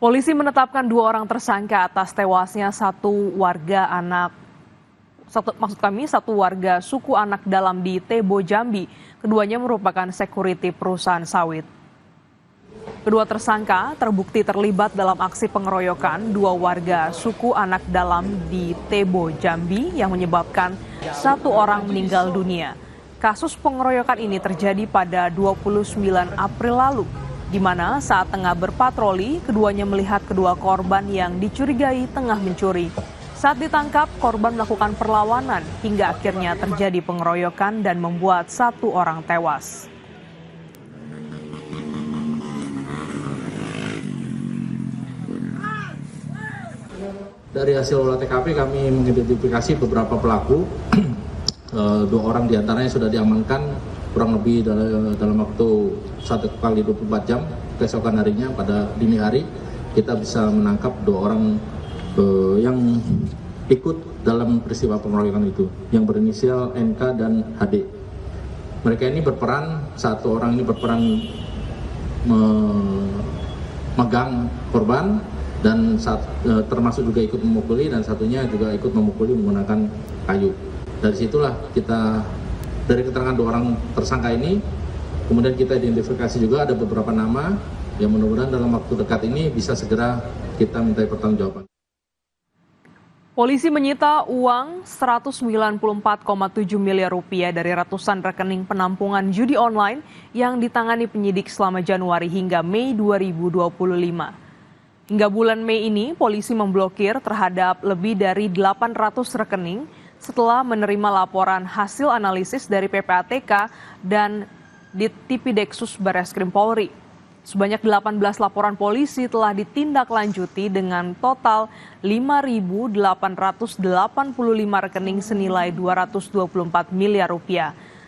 Polisi menetapkan 2 orang tersangka atas tewasnya satu warga suku anak dalam di Tebo, Jambi. Keduanya merupakan sekuriti perusahaan sawit. Kedua tersangka terbukti terlibat dalam aksi pengeroyokan 2 warga suku anak dalam di Tebo, Jambi yang menyebabkan 1 orang meninggal dunia. Kasus pengeroyokan ini terjadi pada 29 April lalu, di mana saat tengah berpatroli, keduanya melihat kedua korban yang dicurigai tengah mencuri. Saat ditangkap, korban melakukan perlawanan hingga akhirnya terjadi pengeroyokan dan membuat 1 orang tewas. Dari hasil olah TKP kami mengidentifikasi beberapa pelaku. 2 orang diantaranya sudah diamankan kurang lebih dalam waktu 1 kali 24 jam. Keesokan harinya pada dini hari kita bisa menangkap 2 orang yang ikut dalam peristiwa pengeroyokan itu, yang berinisial NK dan HD. Mereka ini berperan, 1 orang ini berperan memegang korban dan termasuk juga ikut memukuli, dan satunya juga ikut memukuli menggunakan kayu. Dari situlah dari keterangan 2 orang tersangka ini, kemudian kita identifikasi juga ada beberapa nama yang mudah-mudahan dalam waktu dekat ini bisa segera kita mintai pertanggungjawaban. Polisi menyita uang Rp194,7 miliar dari ratusan rekening penampungan judi online yang ditangani penyidik selama Januari hingga Mei 2025. Hingga bulan Mei ini, polisi memblokir terhadap lebih dari 800 rekening setelah menerima laporan hasil analisis dari PPATK dan Ditipideksus Barreskrim Polri. Sebanyak 18 laporan polisi telah ditindaklanjuti dengan total 5.885 rekening senilai Rp224 miliar.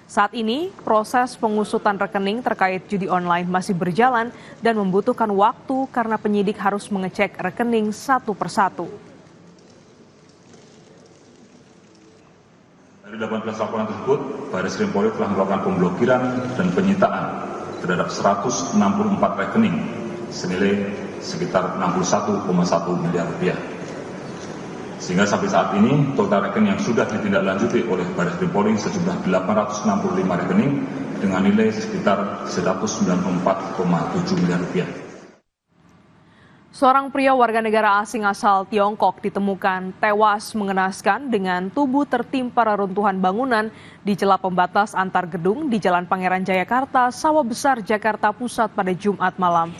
Saat ini, proses pengusutan rekening terkait judi online masih berjalan dan membutuhkan waktu karena penyidik harus mengecek rekening satu persatu. Dari 18 laporan tersebut, Barreskrim Polri telah melakukan pemblokiran dan penyitaan terhadap 164 rekening senilai sekitar Rp61,1 miliar. Sehingga sampai saat ini total rekening yang sudah ditindaklanjuti oleh Barreskrim Polri sejumlah 865 rekening dengan nilai sekitar Rp194,7 miliar. Seorang pria warga negara asing asal Tiongkok ditemukan tewas mengenaskan dengan tubuh tertimpa reruntuhan bangunan di celah pembatas antar gedung di Jalan Pangeran Jayakarta, Sawah Besar, Jakarta Pusat pada Jumat malam.